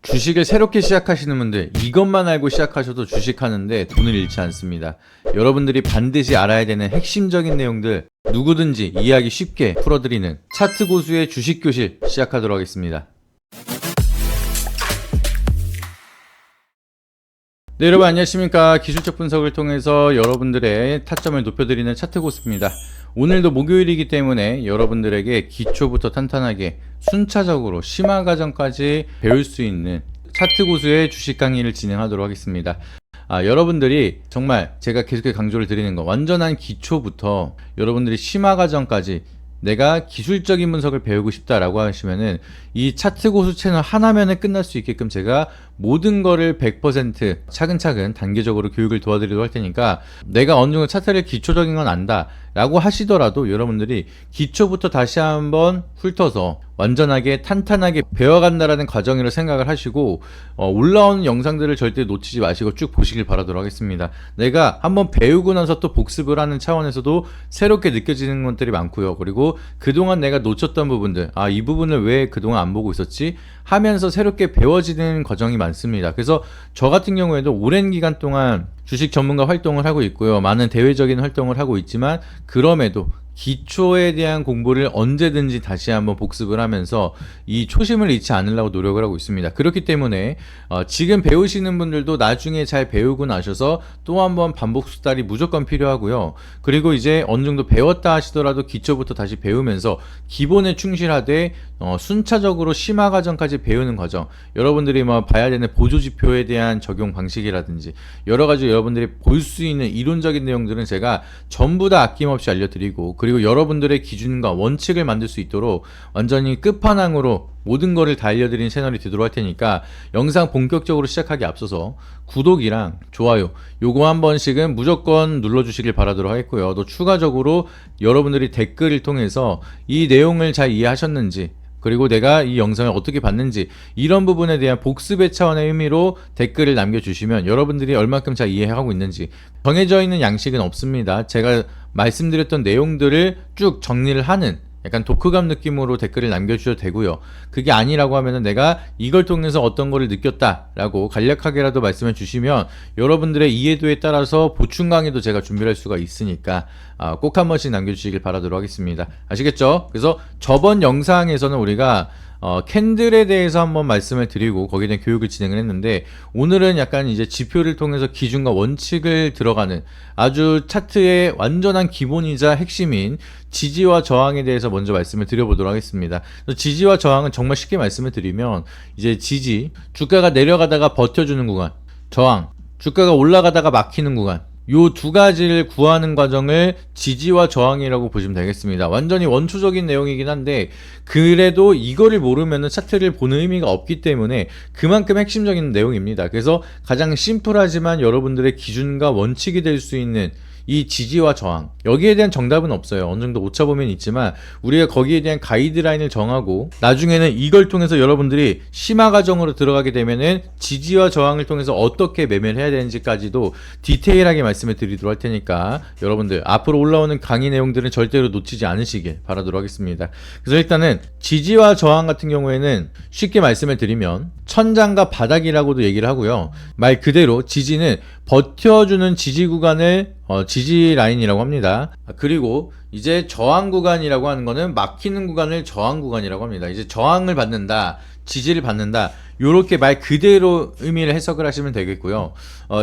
주식을 새롭게 시작하시는 분들, 이것만 알고 시작하셔도 주식하는데 돈을 잃지 않습니다. 여러분들이 반드시 알아야 되는 핵심적인 내용들 누구든지 이해하기 쉽게 풀어드리는 차트 고수의 주식 교실 시작하도록 하겠습니다. 네, 여러분 안녕하십니까. 기술적 분석을 통해서 여러분들의 타점을 높여드리는 차트 고수입니다. 오늘도 목요일이기 때문에 여러분들에게 기초부터 탄탄하게 순차적으로 심화 과정까지 배울 수 있는 차트 고수의 주식 강의를 진행하도록 하겠습니다. 여러분들이 정말 제가 계속 강조를 드리는 거, 완전한 기초부터 여러분들이 심화 과정까지 내가 기술적인 분석을 배우고 싶다라고 하시면은 이 차트 고수 채널 하나면은 끝날 수 있게끔 제가 모든 거를 100% 차근차근 단계적으로 교육을 도와드리도록 할 테니까, 내가 어느 정도 차트를 기초적인 건 안다 라고 하시더라도 여러분들이 기초부터 다시 한번 훑어서 완전하게 탄탄하게 배워간다라는 과정이라고 생각을 하시고 올라오는 영상들을 절대 놓치지 마시고 쭉 보시길 바라도록 하겠습니다. 내가 한번 배우고 나서 또 복습을 하는 차원에서도 새롭게 느껴지는 것들이 많고요. 그리고 그동안 내가 놓쳤던 부분들, 이 부분을 왜 그동안 안 보고 있었지 하면서 새롭게 배워지는 과정이 많습니다. 그래서 저 같은 경우에도 오랜 기간 동안 주식 전문가 활동을 하고 있고요. 많은 대외적인 활동을 하고 있지만 그럼에도 기초에 대한 공부를 언제든지 다시 한번 복습을 하면서 이 초심을 잃지 않으려고 노력을 하고 있습니다. 그렇기 때문에 지금 배우시는 분들도 나중에 잘 배우고 나셔서 또 한번 반복 숙달이 무조건 필요하고요. 그리고 이제 어느 정도 배웠다 하시더라도 기초부터 다시 배우면서 기본에 충실하되 순차적으로 심화 과정까지 배우는 과정, 여러분들이 봐야 되는 보조지표에 대한 적용 방식이라든지 여러 가지 여러분들이 볼 수 있는 이론적인 내용들은 제가 전부 다 아낌없이 알려드리고, 그리고 여러분들의 기준과 원칙을 만들 수 있도록 완전히 끝판왕으로 모든 거를 다 알려드리는 채널이 되도록 할 테니까, 영상 본격적으로 시작하기 앞서서 구독이랑 좋아요 요거 한 번씩은 무조건 눌러주시길 바라도록 하겠고요. 또 추가적으로 여러분들이 댓글을 통해서 이 내용을 잘 이해하셨는지, 그리고 내가 이 영상을 어떻게 봤는지 이런 부분에 대한 복습의 차원의 의미로 댓글을 남겨주시면 여러분들이 얼만큼 잘 이해하고 있는지, 정해져 있는 양식은 없습니다. 제가 말씀드렸던 내용들을 쭉 정리를 하는 약간 독후감 느낌으로 댓글을 남겨주셔도 되고요. 그게 아니라고 하면은 내가 이걸 통해서 어떤 거를 느꼈다라고 간략하게라도 말씀해 주시면 여러분들의 이해도에 따라서 보충 강의도 제가 준비할 수가 있으니까 꼭 한 번씩 남겨주시길 바라도록 하겠습니다. 아시겠죠? 그래서 저번 영상에서는 우리가 캔들에 대해서 한번 말씀을 드리고 거기에 대한 교육을 진행을 했는데, 오늘은 약간 이제 지표를 통해서 기준과 원칙을 들어가는 아주 차트의 완전한 기본이자 핵심인 지지와 저항에 대해서 먼저 말씀을 드려보도록 하겠습니다. 지지와 저항은 정말 쉽게 말씀을 드리면, 이제 지지, 주가가 내려가다가 버텨주는 구간, 저항, 주가가 올라가다가 막히는 구간, 요 두 가지를 구하는 과정을 지지와 저항이라고 보시면 되겠습니다. 완전히 원초적인 내용이긴 한데 그래도 이거를 모르면 차트를 보는 의미가 없기 때문에 그만큼 핵심적인 내용입니다. 그래서 가장 심플하지만 여러분들의 기준과 원칙이 될 수 있는 이 지지와 저항, 여기에 대한 정답은 없어요. 어느 정도 오차범위는 있지만 우리가 거기에 대한 가이드라인을 정하고 나중에는 이걸 통해서 여러분들이 심화 과정으로 들어가게 되면은 지지와 저항을 통해서 어떻게 매매를 해야 되는지까지도 디테일하게 말씀을 드리도록 할 테니까 여러분들 앞으로 올라오는 강의 내용들은 절대로 놓치지 않으시길 바라도록 하겠습니다. 그래서 일단은 지지와 저항 같은 경우에는 쉽게 말씀을 드리면 천장과 바닥이라고도 얘기를 하고요. 말 그대로 지지는 버텨주는 지지 구간을 지지 라인이라고 합니다. 그리고 이제 저항 구간이라고 하는 거는 막히는 구간을 저항 구간이라고 합니다. 이제 저항을 받는다, 지지를 받는다, 요렇게 말 그대로 의미를 해석을 하시면 되겠고요.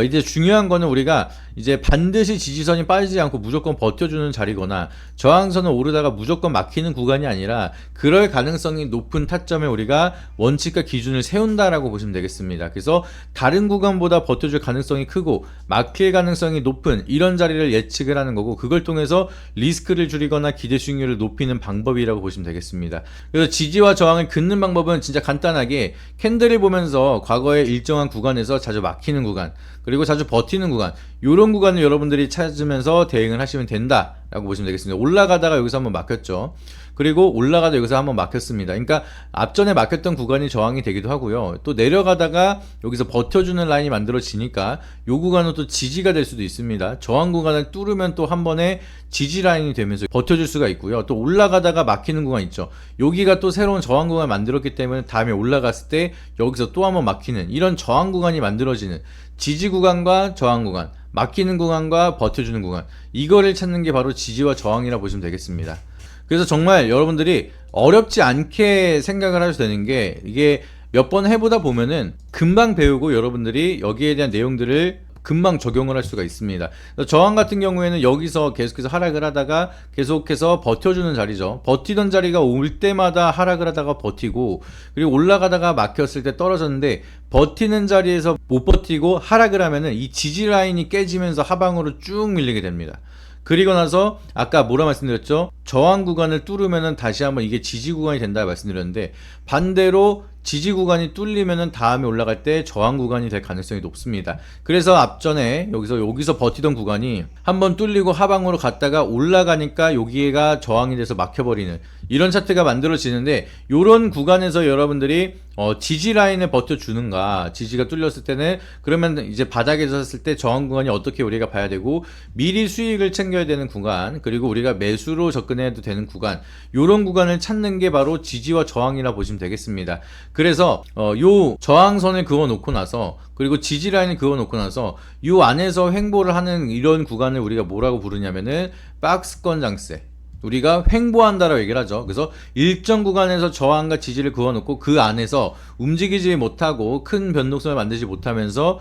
이제 중요한 거는 우리가 이제 반드시 지지선이 빠지지 않고 무조건 버텨주는 자리거나 저항선을 오르다가 무조건 막히는 구간이 아니라 그럴 가능성이 높은 타점에 우리가 원칙과 기준을 세운다라고 보시면 되겠습니다. 그래서 다른 구간보다 버텨줄 가능성이 크고 막힐 가능성이 높은 이런 자리를 예측을 하는 거고, 그걸 통해서 리스크를 줄이거나 기대 수익률을 높이는 방법이라고 보시면 되겠습니다. 그래서 지지와 저항을 긋는 방법은 진짜 간단하게 캔들을 보면서 과거의 일정한 구간에서 자주 막히는 구간, 그리고 자주 버티는 구간, 요런 구간을 여러분들이 찾으면서 대응을 하시면 된다라고 보시면 되겠습니다. 올라가다가 여기서 한번 막혔죠. 그리고 올라가다 여기서 한번 막혔습니다. 그러니까 앞전에 막혔던 구간이 저항이 되기도 하고요. 또 내려가다가 여기서 버텨주는 라인이 만들어지니까 요 구간은 또 지지가 될 수도 있습니다. 저항 구간을 뚫으면 또 한 번에 지지 라인이 되면서 버텨줄 수가 있고요. 또 올라가다가 막히는 구간 있죠. 여기가 또 새로운 저항 구간을 만들었기 때문에 다음에 올라갔을 때 여기서 또 한번 막히는 이런 저항 구간이 만들어지는 지지 구간과 저항 구간, 막히는 구간과 버텨주는 구간, 이거를 찾는 게 바로 지지와 저항이라 보시면 되겠습니다. 그래서 정말 여러분들이 어렵지 않게 생각을 하셔도 되는 게, 이게 몇 번 해보다 보면은 금방 배우고 여러분들이 여기에 대한 내용들을 금방 적용을 할 수가 있습니다. 저항 같은 경우에는 여기서 계속해서 하락을 하다가 계속해서 버텨주는 자리죠. 버티던 자리가 올 때마다 하락을 하다가 버티고, 그리고 올라가다가 막혔을 때 떨어졌는데 버티는 자리에서 못 버티고 하락을 하면은 이 지지 라인이 깨지면서 하방으로 쭉 밀리게 됩니다. 그리고 나서 아까 뭐라 말씀드렸죠? 저항 구간을 뚫으면은 다시 한번 이게 지지 구간이 된다 말씀드렸는데, 반대로 지지 구간이 뚫리면은 다음에 올라갈 때 저항 구간이 될 가능성이 높습니다. 그래서 앞전에 여기서 버티던 구간이 한번 뚫리고 하방으로 갔다가 올라가니까 여기가 저항이 돼서 막혀버리는 이런 차트가 만들어지는데, 이런 구간에서 여러분들이 지지 라인을 버텨주는가, 지지가 뚫렸을 때는 그러면 이제 바닥에 섰을 때 저항 구간이 어떻게 우리가 봐야 되고, 미리 수익을 챙겨야 되는 구간, 그리고 우리가 매수로 접근해도 되는 구간, 이런 구간을 찾는 게 바로 지지와 저항이라 보시면 되겠습니다. 그래서 요 저항선을 그어 놓고 나서, 그리고 지지 라인을 그어 놓고 나서 요 안에서 횡보를 하는 이런 구간을 우리가 뭐라고 부르냐면은 박스권 장세, 우리가 횡보한다라고 얘기를 하죠. 그래서 일정 구간에서 저항과 지지를 그어놓고 그 안에서 움직이지 못하고 큰 변동성을 만들지 못하면서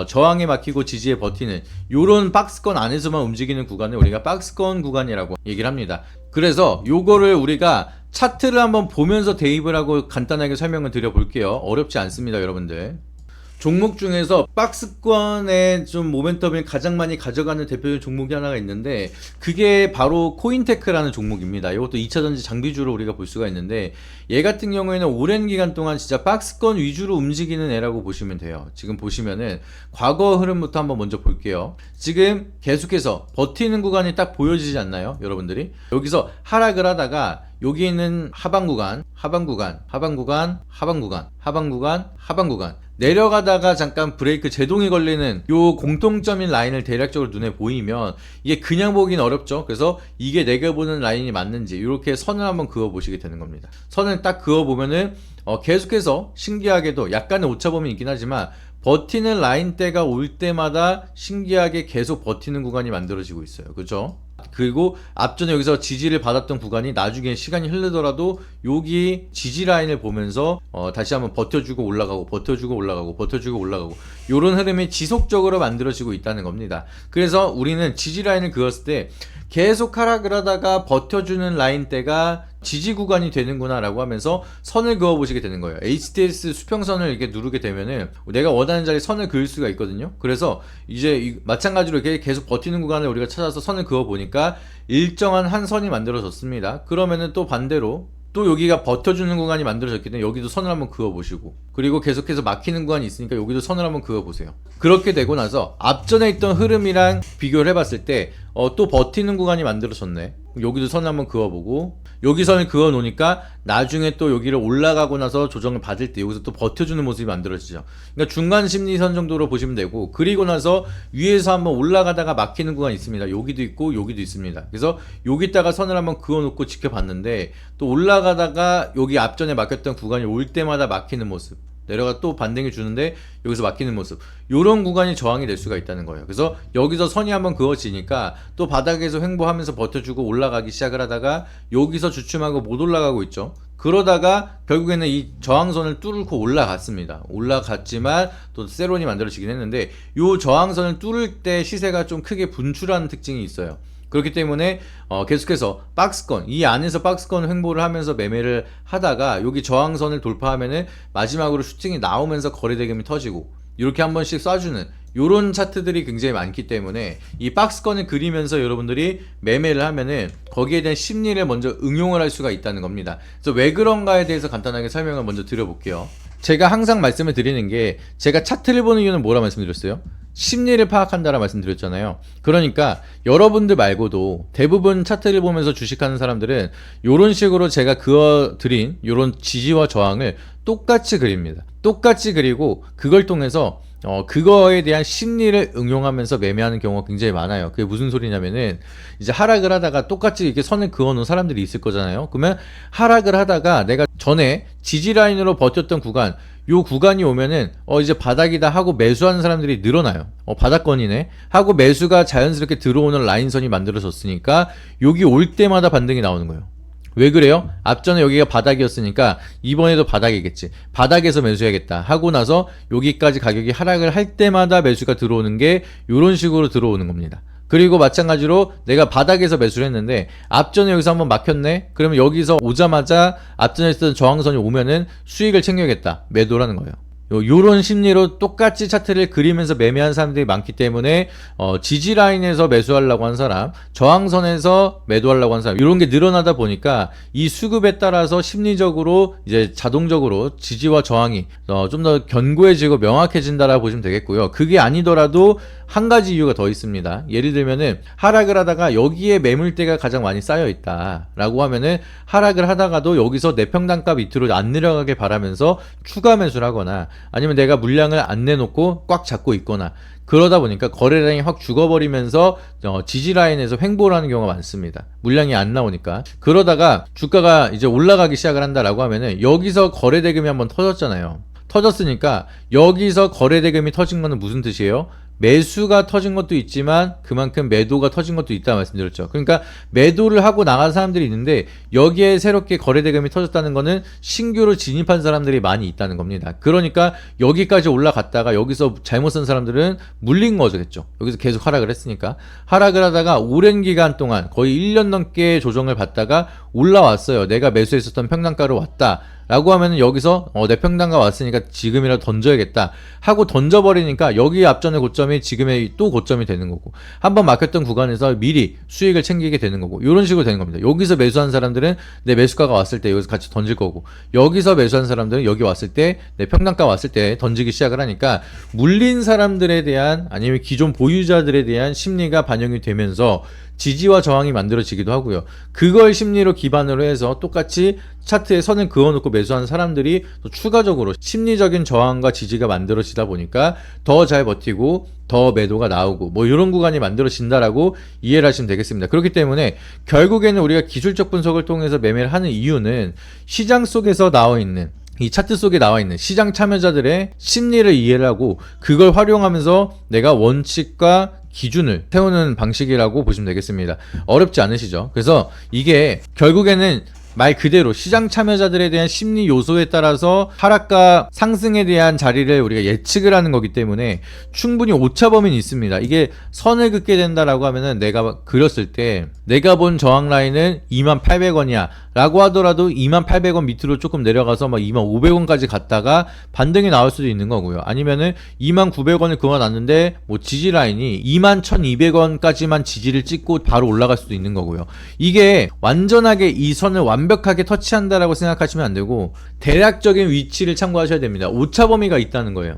저항에 막히고 지지에 버티는 요런 박스권 안에서만 움직이는 구간을 우리가 박스권 구간이라고 얘기를 합니다. 그래서 요거를 우리가 차트를 한번 보면서 대입을 하고 간단하게 설명을 드려볼게요. 어렵지 않습니다, 여러분들. 종목 중에서 박스권에 좀 모멘텀을 가장 많이 가져가는 대표적인 종목이 하나가 있는데, 그게 바로 코인테크라는 종목입니다. 이것도 2차전지 장비주로 우리가 볼 수가 있는데, 얘 같은 경우에는 오랜 기간 동안 진짜 박스권 위주로 움직이는 애라고 보시면 돼요. 지금 보시면은 과거 흐름부터 한번 먼저 볼게요. 지금 계속해서 버티는 구간이 딱 보여지지 않나요, 여러분들이? 여기서 하락을 하다가 여기 있는 하방 구간, 하방 구간, 하방 구간, 하방 구간, 하방 구간, 하방 구간, 내려가다가 잠깐 브레이크 제동이 걸리는 요 공통점인 라인을 대략적으로 눈에 보이면 이게 그냥 보긴 어렵죠. 그래서 이게 내가 보는 라인이 맞는지 이렇게 선을 한번 그어 보시게 되는 겁니다. 선을 딱 그어 보면은 계속해서 신기하게도 약간의 오차범위 있긴 하지만 버티는 라인대가 올 때마다 신기하게 계속 버티는 구간이 만들어지고 있어요. 그죠? 그리고 앞전에 여기서 지지를 받았던 구간이 나중에 시간이 흐르더라도 여기 지지 라인을 보면서 다시 한번 버텨주고 올라가고 버텨주고 올라가고 버텨주고 올라가고 요런 흐름이 지속적으로 만들어지고 있다는 겁니다. 그래서 우리는 지지 라인을 그었을 때 계속 하락을 하다가 버텨주는 라인대가 지지 구간이 되는구나 라고 하면서 선을 그어 보시게 되는 거예요. HTS 수평선을 이렇게 누르게 되면은 내가 원하는 자리에 선을 그을 수가 있거든요. 그래서 이제 마찬가지로 이렇게 계속 버티는 구간을 우리가 찾아서 선을 그어 보니까 일정한 한 선이 만들어졌습니다. 그러면은 또 반대로 또 여기가 버텨주는 구간이 만들어졌기 때문에 여기도 선을 한번 그어보시고, 그리고 계속해서 막히는 구간이 있으니까 여기도 선을 한번 그어보세요. 그렇게 되고 나서 앞전에 있던 흐름이랑 비교를 해봤을 때 또 버티는 구간이 만들어졌네. 여기도 선을 한번 그어보고, 여기 선을 그어 놓으니까 나중에 또 여기를 올라가고 나서 조정을 받을 때 여기서 또 버텨주는 모습이 만들어지죠. 그러니까 중간 심리선 정도로 보시면 되고, 그리고 나서 위에서 한번 올라가다가 막히는 구간이 있습니다. 여기도 있고 여기도 있습니다. 그래서 여기다가 선을 한번 그어 놓고 지켜봤는데, 또 올라가다가 여기 앞전에 막혔던 구간이 올 때마다 막히는 모습, 내려가 또 반등이 주는데 여기서 막히는 모습, 요런 구간이 저항이 될 수가 있다는 거예요. 그래서 여기서 선이 한번 그어지니까 또 바닥에서 횡보하면서 버텨주고 올라가기 시작을 하다가 여기서 주춤하고 못 올라가고 있죠. 그러다가 결국에는 이 저항선을 뚫고 올라갔습니다. 올라갔지만 또 세론이 만들어지긴 했는데, 요 저항선을 뚫을 때 시세가 좀 크게 분출하는 특징이 있어요. 그렇기 때문에 계속해서 박스권, 이 안에서 박스권 횡보를 하면서 매매를 하다가 여기 저항선을 돌파하면은 마지막으로 슈팅이 나오면서 거래대금이 터지고, 이렇게 한 번씩 쏴주는 요런 차트들이 굉장히 많기 때문에 이 박스권을 그리면서 여러분들이 매매를 하면은 거기에 대한 심리를 먼저 응용을 할 수가 있다는 겁니다. 그래서 왜 그런가에 대해서 간단하게 설명을 먼저 드려볼게요. 제가 항상 말씀을 드리는 게, 제가 차트를 보는 이유는 뭐라 말씀드렸어요? 심리를 파악한다라 말씀드렸잖아요. 그러니까 여러분들 말고도 대부분 차트를 보면서 주식하는 사람들은 이런 식으로 제가 그어드린 이런 지지와 저항을 똑같이 그립니다. 똑같이 그리고 그걸 통해서 그거에 대한 심리를 응용하면서 매매하는 경우가 굉장히 많아요. 그게 무슨 소리냐면은 이제 하락을 하다가 똑같이 이렇게 선을 그어놓은 사람들이 있을 거잖아요. 그러면 하락을 하다가 내가 전에 지지 라인으로 버텼던 구간, 요 구간이 오면은 이제 바닥이다 하고 매수하는 사람들이 늘어나요. 바닥권이네 하고 매수가 자연스럽게 들어오는 라인선이 만들어졌으니까 여기 올 때마다 반등이 나오는 거예요. 왜 그래요? 앞전에 여기가 바닥이었으니까 이번에도 바닥이겠지. 바닥에서 매수해야겠다 하고 나서 여기까지 가격이 하락을 할 때마다 매수가 들어오는 게 이런 식으로 들어오는 겁니다. 그리고 마찬가지로 내가 바닥에서 매수를 했는데 앞전에 여기서 한번 막혔네? 그러면 여기서 오자마자 앞전에 있었던 저항선이 오면은 수익을 챙겨야겠다. 매도라는 거예요. 요런 심리로 똑같이 차트를 그리면서 매매하는 사람들이 많기 때문에 지지 라인에서 매수하려고 한 사람, 저항선에서 매도하려고 한 사람, 이런 게 늘어나다 보니까 이 수급에 따라서 심리적으로 이제 자동적으로 지지와 저항이 좀 더 견고해지고 명확해진다라고 보시면 되겠고요. 그게 아니더라도 한 가지 이유가 더 있습니다. 예를 들면은 하락을 하다가 여기에 매물대가 가장 많이 쌓여 있다라고 하면은 하락을 하다가도 여기서 내 평단가 밑으로 안 내려가게 바라면서 추가 매수를 하거나 아니면 내가 물량을 안 내놓고 꽉 잡고 있거나 그러다 보니까 거래량이 확 죽어버리면서 지지 라인에서 횡보를 하는 경우가 많습니다. 물량이 안 나오니까. 그러다가 주가가 이제 올라가기 시작을 한다라고 하면은 여기서 거래 대금이 한번 터졌잖아요. 터졌으니까 여기서 거래 대금이 터진 거는 무슨 뜻이에요? 매수가 터진 것도 있지만 그만큼 매도가 터진 것도 있다 말씀드렸죠. 그러니까 매도를 하고 나간 사람들이 있는데 여기에 새롭게 거래 대금이 터졌다는 거는 신규로 진입한 사람들이 많이 있다는 겁니다. 그러니까 여기까지 올라갔다가 여기서 잘못 쓴 사람들은 물린 거겠죠. 여기서 계속 하락을 했으니까. 하락을 하다가 오랜 기간 동안 거의 1년 넘게 조정을 받다가 올라왔어요. 내가 매수했었던 평단가로 왔다 라고 하면은 여기서 내 평단가 왔으니까 지금이라도 던져야겠다 하고 던져버리니까 여기 앞전의 고점이 지금의 또 고점이 되는 거고, 한번 막혔던 구간에서 미리 수익을 챙기게 되는 거고, 이런 식으로 되는 겁니다. 여기서 매수한 사람들은 내 매수가가 왔을 때 여기서 같이 던질 거고, 여기서 매수한 사람들은 여기 왔을 때 내 평단가 왔을 때 던지기 시작을 하니까 물린 사람들에 대한 아니면 기존 보유자들에 대한 심리가 반영이 되면서 지지와 저항이 만들어지기도 하고요. 그걸 심리로 기반으로 해서 똑같이 차트에 선을 그어놓고 매수한 사람들이 또 추가적으로 심리적인 저항과 지지가 만들어지다 보니까 더 잘 버티고 더 매도가 나오고 뭐 이런 구간이 만들어진다라고 이해를 하시면 되겠습니다. 그렇기 때문에 결국에는 우리가 기술적 분석을 통해서 매매를 하는 이유는 시장 속에서 나와 있는 이 차트 속에 나와 있는 시장 참여자들의 심리를 이해를 하고 그걸 활용하면서 내가 원칙과 기준을 세우는 방식이라고 보시면 되겠습니다. 어렵지 않으시죠? 그래서 이게 결국에는 말 그대로 시장 참여자들에 대한 심리 요소에 따라서 하락과 상승에 대한 자리를 우리가 예측을 하는 거기 때문에 충분히 오차범위는 있습니다. 이게 선을 긋게 된다라고 하면은 내가 그렸을 때 내가 본 저항 라인은 28,000원이야 라고 하더라도 28,000원 밑으로 조금 내려가서 막 25,000원까지 갔다가 반등이 나올 수도 있는 거고요. 아니면은 29,000원을 그어놨는데 뭐 지지 라인이 21,200원까지만 지지를 찍고 바로 올라갈 수도 있는 거고요. 이게 완전하게 이 선을 완벽하게 터치한다라고 생각하시면 안 되고 대략적인 위치를 참고하셔야 됩니다. 오차범위가 있다는 거예요.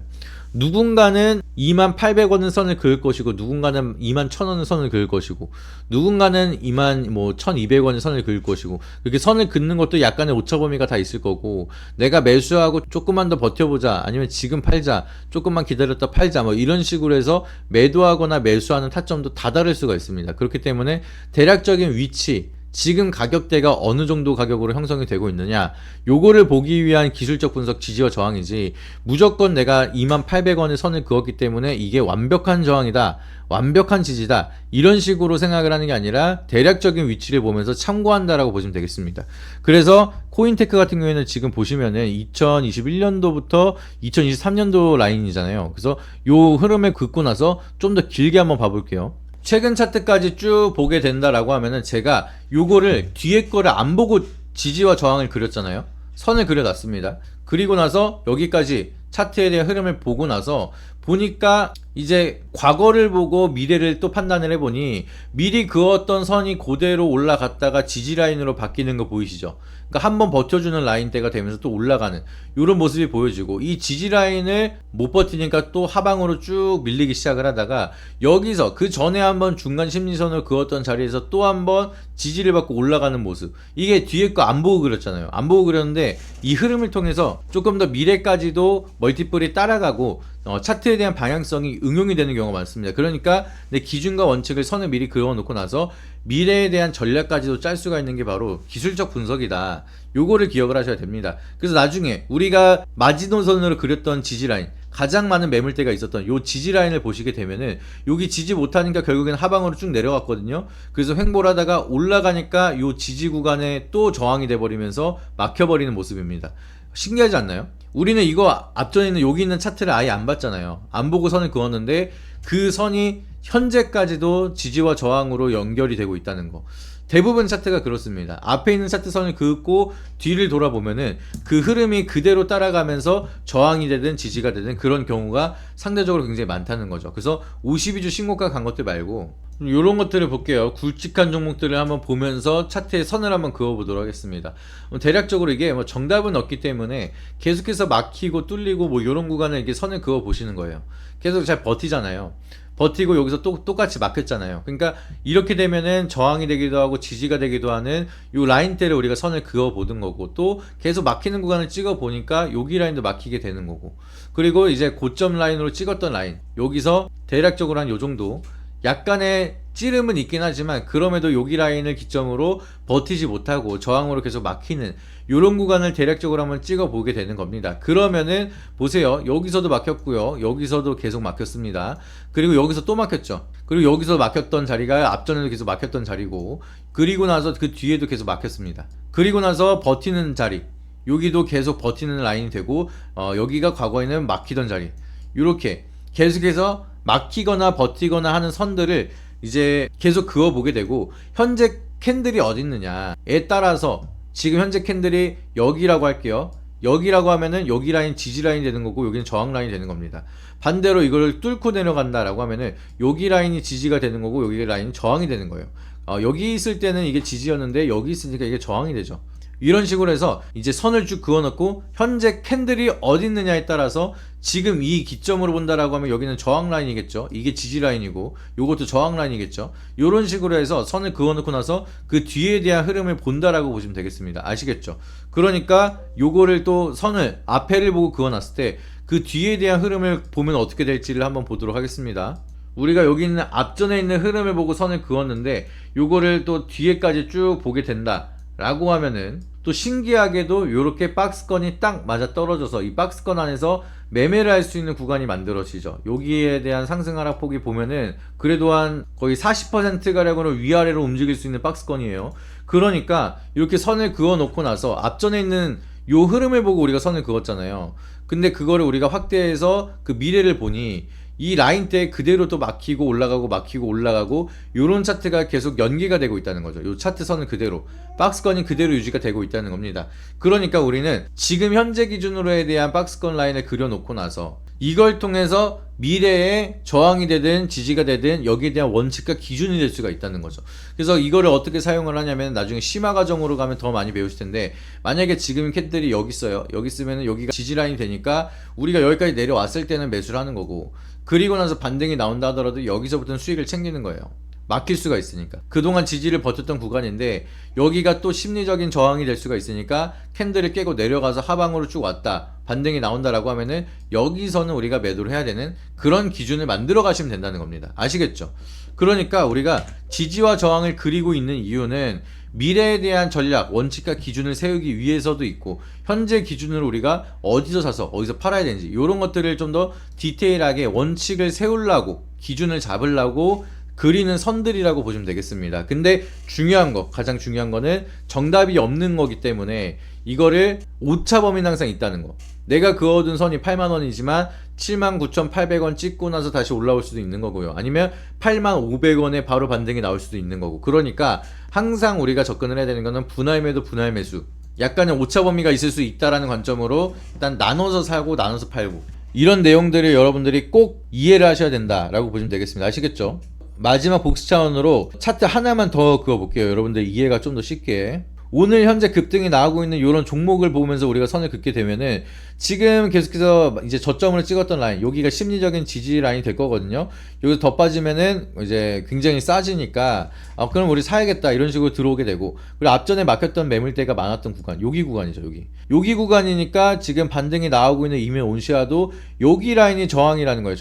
누군가는 28,000원은 선을 그을 것이고 누군가는 21,000원은 선을 그을 것이고 누군가는 21,200원은 선을 그을 것이고, 그렇게 선을 긋는 것도 약간의 오차범위가 다 있을 거고, 내가 매수하고 조금만 더 버텨보자, 아니면 지금 팔자, 조금만 기다렸다 팔자, 뭐 이런 식으로 해서 매도하거나 매수하는 타점도 다 다를 수가 있습니다. 그렇기 때문에 대략적인 위치, 지금 가격대가 어느 정도 가격으로 형성이 되고 있느냐, 요거를 보기 위한 기술적 분석 지지와 저항이지 무조건 내가 28,000원의 선을 그었기 때문에 이게 완벽한 저항이다, 완벽한 지지다, 이런 식으로 생각을 하는 게 아니라 대략적인 위치를 보면서 참고한다라고 보시면 되겠습니다. 그래서 코인테크 같은 경우에는 지금 보시면은 2021년도부터 2023년도 라인이잖아요. 그래서 요 흐름을 긋고 나서 좀 더 길게 한번 봐볼게요. 최근 차트까지 쭉 보게 된다라고 하면은 제가 요거를 뒤에 거를 안 보고 지지와 저항을 그렸잖아요. 선을 그려놨습니다. 그리고 나서 여기까지 차트에 대한 흐름을 보고 나서 보니까 이제 과거를 보고 미래를 또 판단을 해보니 미리 그었던 선이 그대로 올라갔다가 지지라인으로 바뀌는 거 보이시죠? 그러니까 한번 버텨주는 라인대가 되면서 또 올라가는 이런 모습이 보여지고, 이 지지라인을 못 버티니까 또 하방으로 쭉 밀리기 시작을 하다가 여기서 그 전에 한번 중간 심리선을 그었던 자리에서 또 한번 지지를 받고 올라가는 모습, 이게 뒤에 거 안 보고 그렸잖아요. 안 보고 그렸는데 이 흐름을 통해서 조금 더 미래까지도 멀티플이 따라가고 차트에 대한 방향성이 응용이 되는 경우가 많습니다. 그러니까 내 기준과 원칙을 선을 미리 그어놓고 나서 미래에 대한 전략까지도 짤 수가 있는 게 바로 기술적 분석이다. 요거를 기억을 하셔야 됩니다. 그래서 나중에 우리가 마지노선으로 그렸던 지지라인, 가장 많은 매물대가 있었던 요 지지라인을 보시게 되면은 여기 지지 못하니까 결국엔 하방으로 쭉 내려갔거든요. 그래서 횡보를 하다가 올라가니까 요 지지 구간에 또 저항이 돼버리면서 막혀버리는 모습입니다. 신기하지 않나요? 우리는 이거 앞전에 있는 여기 있는 차트를 아예 안 봤잖아요. 안 보고 선을 그었는데 그 선이 현재까지도 지지와 저항으로 연결이 되고 있다는 거. 대부분 차트가 그렇습니다. 앞에 있는 차트 선을 그었고 뒤를 돌아보면은 그 흐름이 그대로 따라가면서 저항이 되든 지지가 되든 그런 경우가 상대적으로 굉장히 많다는 거죠. 그래서 52주 신고가 간 것들 말고 이런 것들을 볼게요. 굵직한 종목들을 한번 보면서 차트에 선을 한번 그어보도록 하겠습니다. 대략적으로 이게 뭐 정답은 없기 때문에 계속해서 막히고 뚫리고 뭐 이런 구간을 이렇게 선을 그어 보시는 거예요. 계속 잘 버티잖아요. 버티고 여기서 또 똑같이 막혔잖아요. 그러니까 이렇게 되면은 저항이 되기도 하고 지지가 되기도 하는 요 라인대를 우리가 선을 그어 보는 거고, 또 계속 막히는 구간을 찍어 보니까 여기 라인도 막히게 되는 거고, 그리고 이제 고점 라인으로 찍었던 라인, 여기서 대략적으로 한 요 정도 약간의 찌름은 있긴 하지만 그럼에도 여기 라인을 기점으로 버티지 못하고 저항으로 계속 막히는 요런 구간을 대략적으로 한번 찍어 보게 되는 겁니다. 그러면은 보세요. 여기서도 막혔고요. 여기서도 계속 막혔습니다. 그리고 여기서 또 막혔죠. 그리고 여기서 막혔던 자리가 앞전에도 계속 막혔던 자리고, 그리고 나서 그 뒤에도 계속 막혔습니다. 그리고 나서 버티는 자리, 여기도 계속 버티는 라인이 되고, 여기가 과거에는 막히던 자리, 이렇게 계속해서 막히거나 버티거나 하는 선들을 이제 계속 그어보게 되고, 현재 캔들이 어디 있느냐에 따라서 지금 현재 캔들이 여기라고 할게요. 여기라고 하면은 여기 라인 지지 라인이 되는 거고 여기는 저항 라인이 되는 겁니다. 반대로 이걸 뚫고 내려간다라고 하면은 여기 라인이 지지가 되는 거고 여기 라인이 저항이 되는 거예요. 여기 있을 때는 이게 지지였는데 여기 있으니까 이게 저항이 되죠. 이런 식으로 해서 이제 선을 쭉 그어놓고 현재 캔들이 어디 있느냐에 따라서 지금 이 기점으로 본다라고 하면 여기는 저항 라인이겠죠. 이게 지지 라인이고 요것도 저항 라인이겠죠. 이런 식으로 해서 선을 그어놓고 나서 그 뒤에 대한 흐름을 본다라고 보시면 되겠습니다. 아시겠죠? 그러니까 요거를 또 선을 앞에를 보고 그어놨을 때 그 뒤에 대한 흐름을 보면 어떻게 될지를 한번 보도록 하겠습니다. 우리가 여기 있는 앞전에 있는 흐름을 보고 선을 그었는데 요거를 또 뒤에까지 쭉 보게 된다 라고 하면은 또 신기하게도 이렇게 박스권이 딱 맞아 떨어져서 이 박스권 안에서 매매를 할 수 있는 구간이 만들어지죠. 여기에 대한 상승 하락폭이 보면은 그래도 한 거의 40%가량으로 위아래로 움직일 수 있는 박스권이에요. 그러니까 이렇게 선을 그어 놓고 나서 앞전에 있는 요 흐름을 보고 우리가 선을 그었잖아요. 근데 그거를 우리가 확대해서 그 미래를 보니 이 라인대 그대로 또 막히고 올라가고 막히고 올라가고 요런 차트가 계속 연계가 되고 있다는 거죠. 요 차트 선은 그대로 박스권이 그대로 유지가 되고 있다는 겁니다. 그러니까 우리는 지금 현재 기준으로에 대한 박스권 라인을 그려놓고 나서 이걸 통해서 미래에 저항이 되든 지지가 되든 여기에 대한 원칙과 기준이 될 수가 있다는 거죠. 그래서 이거를 어떻게 사용을 하냐면 나중에 심화 과정으로 가면 더 많이 배우실 텐데, 만약에 지금 캔들이 여기 있어요. 여기 있으면 여기가 지지 라인이 되니까 우리가 여기까지 내려왔을 때는 매수를 하는 거고, 그리고 나서 반등이 나온다 하더라도 여기서부터는 수익을 챙기는 거예요. 막힐 수가 있으니까. 그동안 지지를 버텼던 구간인데 여기가 또 심리적인 저항이 될 수가 있으니까 캔들을 깨고 내려가서 하방으로 쭉 왔다, 반등이 나온다라고 하면은 여기서는 우리가 매도를 해야 되는 그런 기준을 만들어 가시면 된다는 겁니다. 아시겠죠? 그러니까 우리가 지지와 저항을 그리고 있는 이유는 미래에 대한 전략, 원칙과 기준을 세우기 위해서도 있고, 현재 기준으로 우리가 어디서 사서 어디서 팔아야 되는지 이런 것들을 좀 더 디테일하게 원칙을 세우려고, 기준을 잡으려고 그리는 선들이라고 보시면 되겠습니다. 근데 중요한 거, 가장 중요한 거는 정답이 없는 거기 때문에 이거를 오차범위는 항상 있다는 거. 내가 그어둔 선이 8만원이지만 79,800원 찍고 나서 다시 올라올 수도 있는 거고요. 아니면 85,500원에 바로 반등이 나올 수도 있는 거고. 그러니까 항상 우리가 접근을 해야 되는 거는 분할 매도, 분할 매수. 약간의 오차범위가 있을 수 있다라는 관점으로 일단 나눠서 사고 나눠서 팔고 이런 내용들을 여러분들이 꼭 이해를 하셔야 된다라고 보시면 되겠습니다. 아시겠죠? 마지막 복습 차원으로 차트 하나만 더 그어볼게요. 여러분들 이해가 좀 더 쉽게. 오늘 현재 급등이 나오고 있는 이런 종목을 보면서 우리가 선을 긋게 되면은 지금 계속해서 이제 저점으로 찍었던 라인, 여기가 심리적인 지지 라인이 될 거거든요. 여기서 더 빠지면은 이제 굉장히 싸지니까 그럼 우리 사야겠다 이런 식으로 들어오게 되고, 그리고 앞전에 막혔던 매물대가 많았던 구간, 여기 구간이죠. 여기 구간이니까 지금 반등이 나오고 있는 이면 온시아도 여기 라인이 저항이라는 거예요.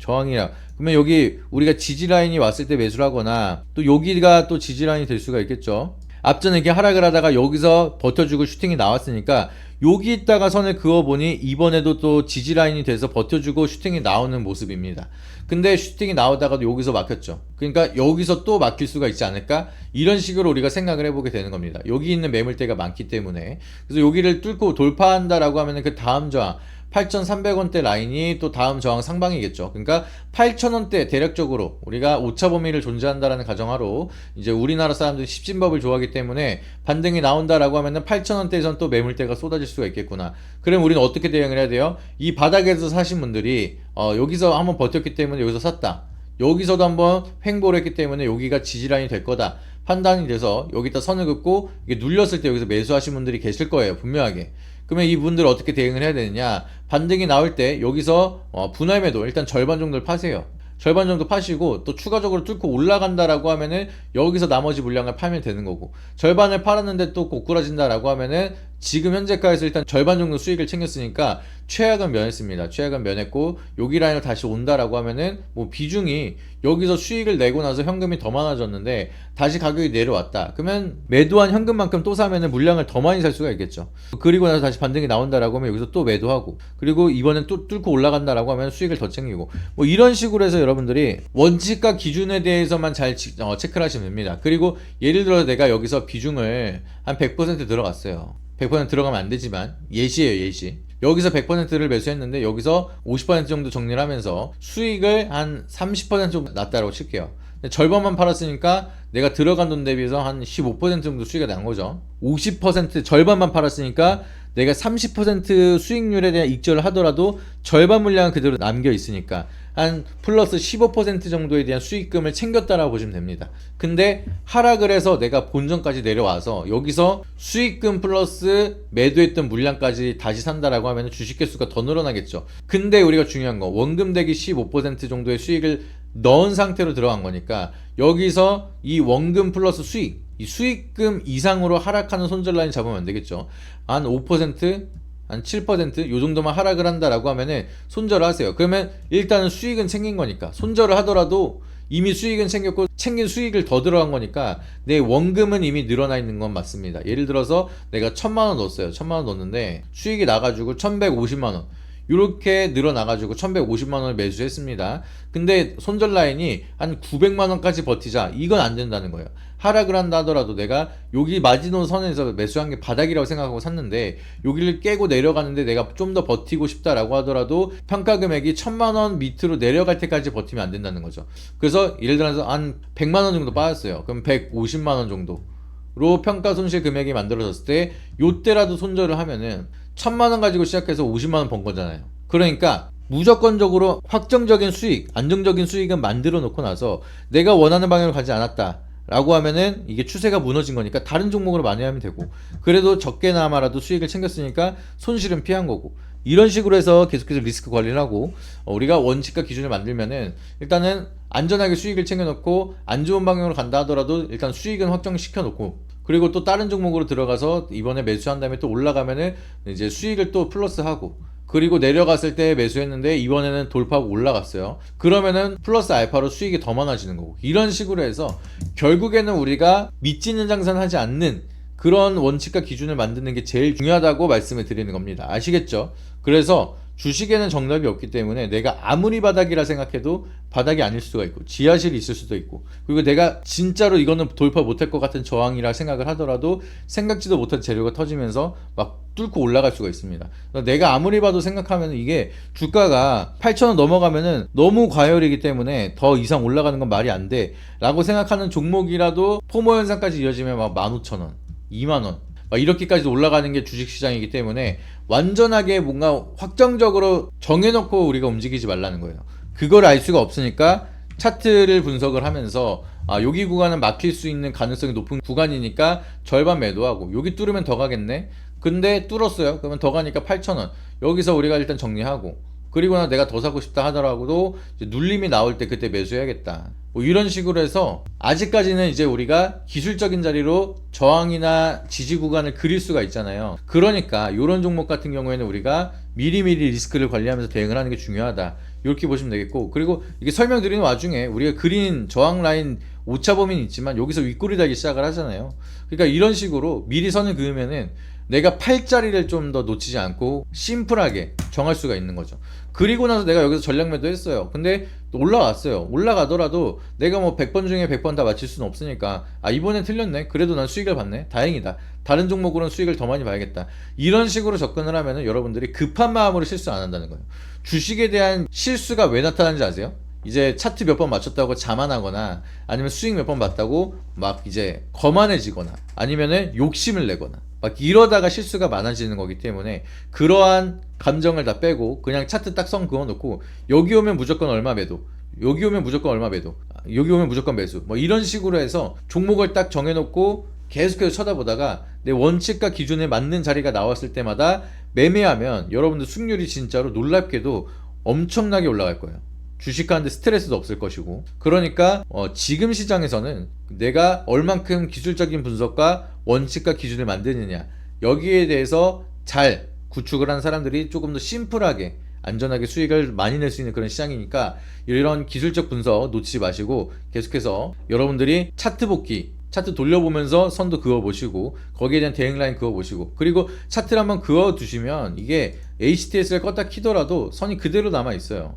저항이라. 그러면 여기 우리가 지지 라인이 왔을 때 매수를 하거나 또 여기가 또 지지 라인이 될 수가 있겠죠. 앞전에 이렇게 하락을 하다가 여기서 버텨주고 슈팅이 나왔으니까 여기 있다가 선을 그어보니 이번에도 또 지지라인이 돼서 버텨주고 슈팅이 나오는 모습입니다. 근데 슈팅이 나오다가도 여기서 막혔죠. 그러니까 여기서 또 막힐 수가 있지 않을까? 이런 식으로 우리가 생각을 해보게 되는 겁니다. 여기 있는 매물대가 많기 때문에. 그래서 여기를 뚫고 돌파한다라고 하면 그 다음 저항 8,300원대 라인이 또 다음 저항 상방이겠죠. 그러니까 8,000원대 대략적으로 우리가 오차 범위를 존재한다라는 가정하로 이제 우리나라 사람들이 십진법을 좋아하기 때문에 반등이 나온다라고 하면은 8,000원대에선 또 매물대가 쏟아질 수가 있겠구나. 그럼 우리는 어떻게 대응을 해야 돼요? 이 바닥에서 사신 분들이 여기서 한번 버텼기 때문에 여기서 샀다. 여기서도 한번 횡보를 했기 때문에 여기가 지지라인이 될 거다. 판단이 돼서 여기다 선을 긋고 이게 눌렸을 때 여기서 매수하신 분들이 계실 거예요. 분명하게. 그러면 이분들 어떻게 대응을 해야 되느냐? 반등이 나올 때 여기서 분할 매도 일단 절반 정도를 파세요. 절반 정도 파시고 또 추가적으로 뚫고 올라간다라고 하면은 여기서 나머지 물량을 팔면 되는 거고, 절반을 팔았는데 또 고꾸라진다라고 하면은 지금 현재가에서 일단 절반 정도 수익을 챙겼으니까 최악은 면했습니다. 최악은 면했고 여기 라인을 다시 온다라고 하면은 뭐 비중이 여기서 수익을 내고 나서 현금이 더 많아졌는데 다시 가격이 내려왔다. 그러면 매도한 현금만큼 또 사면은 물량을 더 많이 살 수가 있겠죠. 그리고 나서 다시 반등이 나온다라고 하면 여기서 또 매도하고, 그리고 이번엔 또 뚫고 올라간다라고 하면 수익을 더 챙기고, 뭐 이런 식으로 해서 여러분들이 원칙과 기준에 대해서만 잘 체크를 하시면 됩니다. 그리고 예를 들어서 내가 여기서 비중을 한 100% 들어갔어요. 100% 들어가면 안 되지만 예시예요, 예시. 여기서 100%를 매수했는데 여기서 50% 정도 정리를 하면서 수익을 한 30% 정도 났다라고 칠게요. 절반만 팔았으니까 내가 들어간 돈 대비해서 한 15% 정도 수익이 난 거죠. 50% 절반만 팔았으니까 내가 30% 수익률에 대한 익절을 하더라도 절반 물량은 그대로 남겨 있으니까 한 플러스 15% 정도에 대한 수익금을 챙겼다라고 보시면 됩니다. 근데 하락을 해서 내가 본전까지 내려와서 여기서 수익금 플러스 매도했던 물량까지 다시 산다라고 하면 주식 개수가 더 늘어나겠죠. 근데 우리가 중요한 거, 원금 대비 15% 정도의 수익을 넣은 상태로 들어간 거니까 여기서 이 원금 플러스 수익, 이 수익금 이상으로 하락하는 손절 라인 잡으면 안 되겠죠. 한 5%, 한 7%, 요 정도만 하락을 한다라고 하면은 손절을 하세요. 그러면 일단은 수익은 챙긴 거니까, 손절을 하더라도 이미 수익은 챙겼고 챙긴 수익을 더 들어간 거니까 내 원금은 이미 늘어나 있는 건 맞습니다. 예를 들어서 내가 1,000만원 넣었어요. 1,000만원 넣었는데 수익이 나가지고 1,150만원 이렇게 늘어나가지고 1,150만원을 매수했습니다. 근데 손절 라인이 한 900만원까지 버티자, 이건 안 된다는 거예요. 하락을 한다 하더라도 내가 여기 마지노 선에서 매수한 게 바닥이라고 생각하고 샀는데 여기를 깨고 내려가는데 내가 좀 더 버티고 싶다라고 하더라도 평가 금액이 1,000만원 밑으로 내려갈 때까지 버티면 안 된다는 거죠. 그래서 예를 들어서 한 100만원 정도 빠졌어요. 그럼 150만원 정도로 평가 손실 금액이 만들어졌을 때 요때라도 손절을 하면은 1,000만원 가지고 시작해서 50만원 번 거잖아요. 그러니까 무조건적으로 확정적인 수익, 안정적인 수익은 만들어 놓고 나서 내가 원하는 방향으로 가지 않았다 라고 하면은 이게 추세가 무너진 거니까 다른 종목으로 만회하면 되고, 그래도 적게나마라도 수익을 챙겼으니까 손실은 피한 거고, 이런 식으로 해서 계속해서 리스크 관리를 하고 우리가 원칙과 기준을 만들면은 일단은 안전하게 수익을 챙겨놓고 안 좋은 방향으로 간다 하더라도 일단 수익은 확정시켜 놓고, 그리고 또 다른 종목으로 들어가서 이번에 매수한 다음에 또 올라가면은 이제 수익을 또 플러스하고, 그리고 내려갔을 때 매수했는데 이번에는 돌파하고 올라갔어요. 그러면은 플러스 알파로 수익이 더 많아지는 거고, 이런 식으로 해서 결국에는 우리가 믿지는 장사는 하지 않는 그런 원칙과 기준을 만드는 게 제일 중요하다고 말씀을 드리는 겁니다. 아시겠죠? 그래서 주식에는 정답이 없기 때문에 내가 아무리 바닥이라 생각해도 바닥이 아닐 수가 있고 지하실이 있을 수도 있고, 그리고 내가 진짜로 이거는 돌파 못할 것 같은 저항이라 생각을 하더라도 생각지도 못한 재료가 터지면서 막 뚫고 올라갈 수가 있습니다. 내가 아무리 봐도 생각하면 이게 주가가 8,000원 넘어가면은 너무 과열이기 때문에 더 이상 올라가는 건 말이 안 돼 라고 생각하는 종목이라도 포모 현상까지 이어지면 막 15,000원, 2만원, 막 이렇게까지 올라가는 게 주식시장이기 때문에 완전하게 뭔가 확정적으로 정해놓고 우리가 움직이지 말라는 거예요. 그걸 알 수가 없으니까 차트를 분석을 하면서 여기 구간은 막힐 수 있는 가능성이 높은 구간이니까 절반 매도하고, 여기 뚫으면 더 가겠네. 근데 뚫었어요. 그러면 더 가니까 8,000원. 여기서 우리가 일단 정리하고, 그리고 나 내가 더 사고 싶다 하더라도 이제 눌림이 나올 때 그때 매수해야겠다. 뭐 이런 식으로 해서 아직까지는 이제 우리가 기술적인 자리로 저항이나 지지 구간을 그릴 수가 있잖아요. 그러니까 이런 종목 같은 경우에는 우리가 미리미리 리스크를 관리하면서 대응을 하는 게 중요하다, 이렇게 보시면 되겠고, 그리고 이게 설명드리는 와중에 우리가 그린 저항 라인 오차 범위는 있지만 여기서 윗꼬리 달기 시작을 하잖아요. 그러니까 이런 식으로 미리 선을 그으면은 내가 팔자리를 좀 더 놓치지 않고 심플하게 정할 수가 있는 거죠. 그리고 나서 내가 여기서 전략 매도 했어요. 근데 또 올라왔어요. 올라가더라도 내가 뭐 100번 중에 100번 다 맞힐 수는 없으니까 이번엔 틀렸네, 그래도 난 수익을 봤네, 다행이다, 다른 종목으로는 수익을 더 많이 봐야겠다, 이런 식으로 접근을 하면은 여러분들이 급한 마음으로 실수 안 한다는 거예요. 주식에 대한 실수가 왜 나타나는지 아세요? 이제 차트 몇 번 맞췄다고 자만하거나, 아니면 수익 몇 번 봤다고 막 이제 거만해지거나, 아니면은 욕심을 내거나 막 이러다가 실수가 많아지는 거기 때문에, 그러한 감정을 다 빼고 그냥 차트 딱 선 그어놓고 여기 오면 무조건 얼마 매도, 여기 오면 무조건 얼마 매도, 여기 오면 무조건 매수, 뭐 이런 식으로 해서 종목을 딱 정해놓고 계속해서 쳐다보다가 내 원칙과 기준에 맞는 자리가 나왔을 때마다 매매하면 여러분들 수익률이 진짜로 놀랍게도 엄청나게 올라갈 거예요. 주식하는데 스트레스도 없을 것이고. 그러니까 지금 시장에서는 내가 얼만큼 기술적인 분석과 원칙과 기준을 만드느냐, 여기에 대해서 잘 구축을 한 사람들이 조금 더 심플하게 안전하게 수익을 많이 낼 수 있는 그런 시장이니까, 이런 기술적 분석 놓치지 마시고 계속해서 여러분들이 차트 복귀, 차트 돌려보면서 선도 그어보시고, 거기에 대한 대응 라인 그어보시고, 그리고 차트를 한번 그어두시면 이게 HTS를 껐다 키더라도 선이 그대로 남아있어요.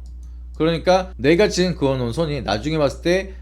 그러니까 내가 지금 그어놓은 선이 나중에 봤을 때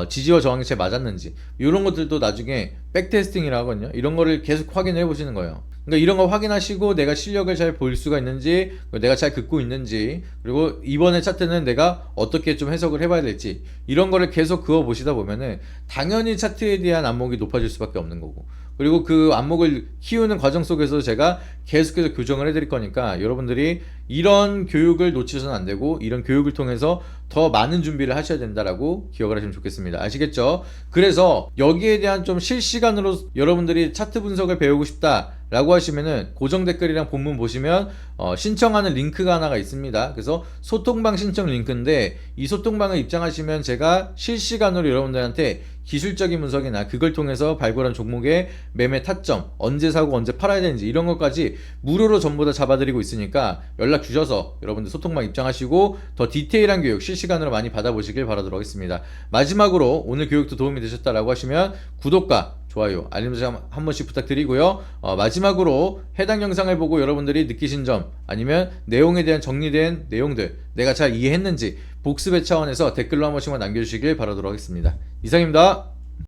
지지와 저항이 잘 맞았는지, 이런 것들도 나중에 백테스팅이라고 하거든요. 이런 거를 계속 확인해 보시는 거예요. 그러니까 이런 거 확인하시고 내가 실력을 잘 볼 수가 있는지, 내가 잘 긋고 있는지, 그리고 이번에 차트는 내가 어떻게 좀 해석을 해봐야 될지, 이런 거를 계속 그어 보시다 보면은 당연히 차트에 대한 안목이 높아질 수밖에 없는 거고, 그리고 그 안목을 키우는 과정 속에서 제가 계속해서 교정을 해드릴 거니까 여러분들이 이런 교육을 놓치셔서는 안 되고, 이런 교육을 통해서 더 많은 준비를 하셔야 된다라고 기억을 하시면 좋겠습니다. 아시겠죠? 그래서 여기에 대한 좀 실시간으로 여러분들이 차트 분석을 배우고 싶다 라고 하시면은 고정 댓글이랑 본문 보시면 신청하는 링크가 하나가 있습니다. 그래서 소통방 신청 링크인데, 이 소통방을 입장하시면 제가 실시간으로 여러분들한테 기술적인 분석이나 그걸 통해서 발굴한 종목의 매매 타점, 언제 사고 언제 팔아야 되는지 이런 것까지 무료로 전부 다 잡아드리고 있으니까 연락 주셔서 여러분들 소통방 입장하시고 더 디테일한 교육 실시간으로 많이 받아보시길 바라도록 하겠습니다. 마지막으로 오늘 교육도 도움이 되셨다라고 하시면 구독과 좋아요, 알림 설정 한 번씩 부탁드리고요. 마지막으로 해당 영상을 보고 여러분들이 느끼신 점, 아니면 내용에 대한 정리된 내용들 내가 잘 이해했는지 복습의 차원에서 댓글로 한 번씩만 남겨주시길 바라도록 하겠습니다. 이상입니다.